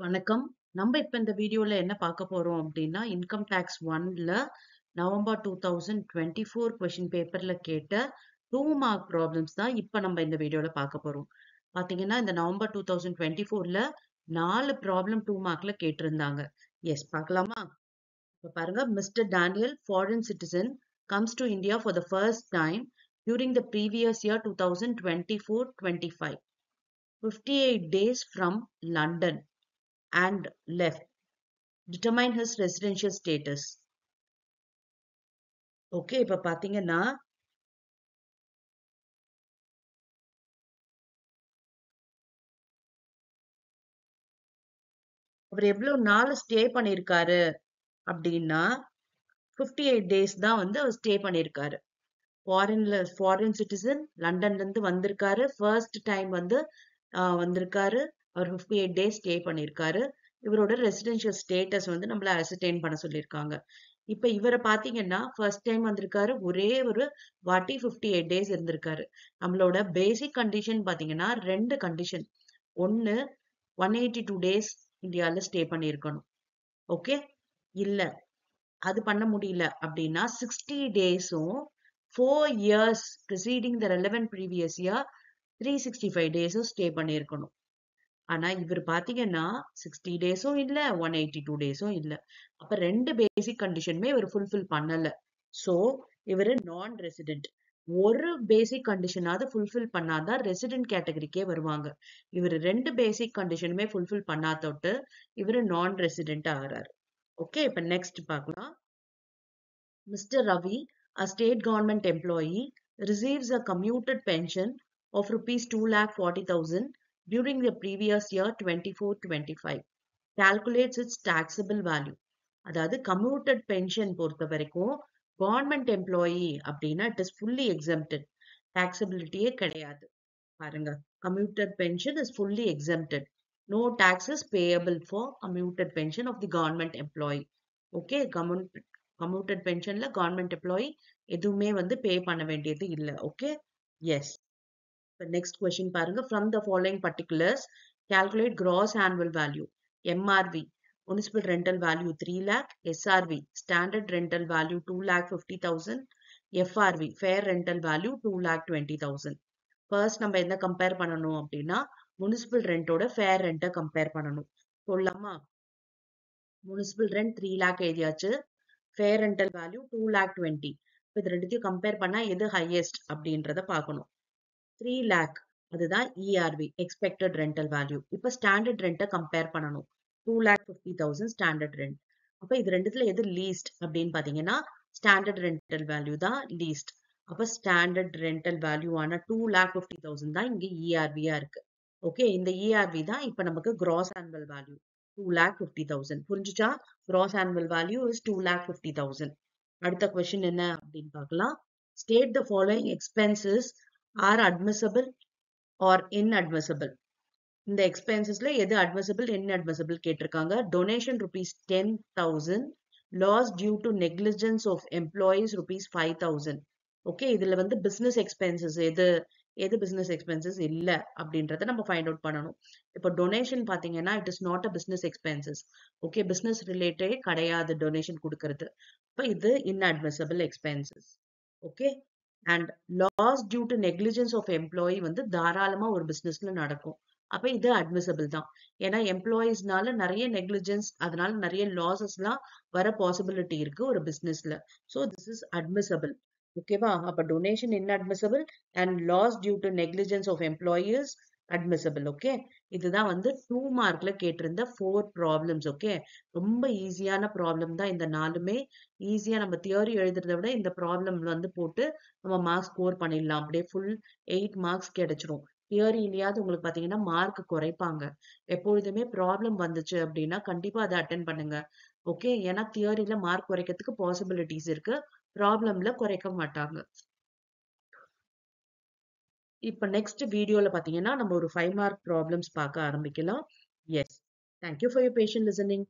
வணக்கம். நம்ம இப்ப இந்த வீடியோல என்ன பார்க்க போறோம் அப்படின்னா, இன்கம் டாக்ஸ் 1ல நவம்பர் 2024 கொஸ்டின் பேப்பர்ல கேட்ட 2 மார்க் ப்ராப்ளம்ஸ் தான் இப்ப நம்ம இந்த வீடியோல பார்க்க போறோம். பாத்தீங்கன்னா, இந்த நவம்பர் 2024ல 4 ப்ராப்ளம் 2 மார்க்ல கேட்டிருந்தாங்க. எஸ் பார்க்கலாமா? இப்ப பாருங்க, mister Daniel, foreign citizen, comes to India for the first time during the previous year 2024-25. 58 days from London and left. Determine his residential status. Okay, இப்ப பாத்தீங்கன்னா அவர் எவ்வளவு நாள் ஸ்டே பண்ணிருக்காரு அப்படின்னா 58 days தான் வந்து அவர் ஸ்டே பண்ணிருக்காரு. ஃபாரின் சிட்டிசன், லண்டன்ல இருந்து வந்திருக்காரு. ஃபர்ஸ்ட் டைம் வந்து வந்திருக்காரு. அவர் 58 days ஸ்டே பண்ணிருக்காரு. இவரோட ரெசிடென்ஷியல் ஸ்டேட்டஸ் வந்து நம்மள அசர்டைன் பண்ண சொல்லியிருக்காங்க. இப்ப இவரை பாத்தீங்கன்னா ஃபர்ஸ்ட் டைம் வந்திருக்காரு. ஒரே ஒரு வாட்டி 58 days இருந்திருக்காரு. நம்மளோட பேசிக் கண்டிஷன் பாத்தீங்கன்னா 2 கண்டிஷன். ஒன்னு 182 days இந்தியால ஸ்டே பண்ணியிருக்கணும். ஓகே, இல்ல அது பண்ண முடியல அப்படின்னா 60 days-உம் 4 years preceding the relevant previous year 365 days-உம் ஸ்டே பண்ணியிருக்கணும். ஆனா இவர் பாத்தீங்கன்னா 60 days-உம் இல்ல 182 days-உம் இல்ல. அப்ப 2 பேசிக் கண்டிஷனுமே இவர் ஃபுல்ஃபில் பண்ணல. சோ இவரு நான் ரெசிடென்ட். ஒரு பேசிக் கண்டிஷனாவது ஃபுல்ஃபில் பண்ணாதான் ரெசிடென்ட் கேட்டகரிக்கே வருவாங்க. இவர் 2 பேசிக் கண்டிஷனுமே ஃபுல்ஃபில் பண்ணாதொட்டு இவரு நான் ரெசிடென்ட் ஆகிறாரு. ஓகே, இப்ப நெக்ஸ்ட் பார்க்கலாம். Mr. Ravi, a state government employee, receives a commuted pension of rupees 2,40,000 during the previous year 24-25. Calculates its taxable value. அதாவது commuted pension பொறுத்த வரைக்கும் கவர்மெண்ட் எம்ப்ளாயி அப்படின்னா இட் இஸ் ஃபுல்லி எக்ஸம்டட். டாக்ஸபிலிட்டியே கிடையாது. பாருங்க, commuted pension is fully exempted. No taxes payable for commuted pension of the government employee. Okay, commuted pensionல government employee எதுவுமே வந்து பே பண்ண வேண்டியது இல்ல. Okay, yes. நெக்ஸ்ட் கொஸ்டின் பாருங்க. From the following particulars, calculate gross annual value. MRV, municipal rental value 3 lakh. SRV, standard rental value 2,50,000. FRV, fair rental value 2,20,000. First நம்ம என்ன compare பண்ணணும் அப்படின்னா முனிசிபல் ரெண்டோட ஃபேர் ரெண்ட்டை கம்பேர் பண்ணணும். சொல்லலாமா? முனிசிபல் ரெண்ட் 3 lakh எழுதியாச்சு. Fair rental value 2,20,000. இப்போ இது ரெண்டுத்தையும் கம்பேர் பண்ணா எது ஹையஸ்ட் அப்படின்றத பார்க்கணும். 3 lakh அதுதான் ERV, எக்ஸ்பெக்டட் ரெண்டல் வேல்யூ. இப்போ ஸ்டாண்டர்ட் ரெண்ட்டை கம்பேர் பண்ணணும். 2,50,000 ஸ்டாண்டர்ட் ரெண்ட். அப்போ இது ரெண்டுத்துல எது லீஸ்ட் அப்படின்னு பாத்தீங்கன்னா ஸ்டாண்டர்ட் ரெண்டல் வேல்யூ தான் லீஸ்ட். அப்ப ஸ்டாண்டர்ட் ரெண்டல் வேல்யூ ஆன 2,50,000 தான் இங்க ERV-ஆ இருக்கு. ஓகே, இந்த ERV தான் இப்ப நமக்கு கிராஸ் ஆனுவல் வேல்யூ 2,50,000. புரிஞ்சுச்சா? Gross annual value is 2,50,000. அடுத்த கொஸ்டின் என்ன அப்படின்னு பார்க்கலாம். State the following expenses are admissible or inadmissible. இந்த எக்ஸ்பென்சஸ்ல எது அட்மிசபிள் இன்அட்மிசபிள் கேட்டிருக்காங்க. Donation rupees 10,000, loss due to negligence of employees rupees 5,000. Okay, இதுல வந்து பிசினஸ் எக்ஸ்பென்சஸ் எது பிசினஸ் எக்ஸ்பென்சஸ் இல்ல அப்படின்றத நம்ம ஃபைண்ட் அவுட் பண்ணணும். இப்போ டொனேஷன் பாத்தீங்கன்னா it is not a business expenses. Okay, business ரிலேட்டடே கிடையாது டொனேஷன் கொடுக்கறது. இப்போ இது inadmissible expenses. Okay, and loss due to negligence of employee வந்து தாராளமா ஒரு பிசினஸ்ல நடக்கும். அப்ப இது அட்மிசபிள் தான். ஏன்னா எம்ப்ளாயீஸ்னால நிறைய நெக்லிஜென்ஸ், அதனால நிறைய லாசஸ் எல்லாம் வர பாசிபிலிட்டி இருக்கு ஒரு பிசினஸ்ல. So this is admissible. ஓகேவா? அப்ப donation inadmissible and loss due to negligence of employees admissible. Okay, இதுதான் வந்து 2 மார்க்ல கேட்டிருந்த 4 ப்ராப்ளம்ஸ். ஓகே, ரொம்ப ஈஸியான ப்ராப்ளம் தான் இந்த 4மே. ஈஸியா நம்ம தியரி எழுதுறதை விட இந்த ப்ராப்ளம் வந்து போட்டு நம்ம மார்க்ஸ் ஸ்கோர் பண்ணிடலாம். அப்படியே ஃபுல் 8 மார்க்ஸ் கிடைச்சிரும். தியரியிலயாவது உங்களுக்கு பாத்தீங்கன்னா மார்க் குறைப்பாங்க. எப்பொழுதுமே ப்ராப்ளம் வந்துச்சு அப்படின்னா கண்டிப்பா அதை அட்டென்ட் பண்ணுங்க. ஓகே, ஏன்னா தியரியில மார்க் குறைக்கிறதுக்கு பாசிபிலிட்டிஸ் இருக்கு, ப்ராப்ளம்ல குறைக்க மாட்டாங்க. இப்ப நெக்ஸ்ட் வீடியோல பாத்தீங்கன்னா நம்ம ஒரு 5 மார்க் ப்ராப்ளம்ஸ் பார்க்க ஆரம்பிக்கலாம். Yes, thank you for your patient listening.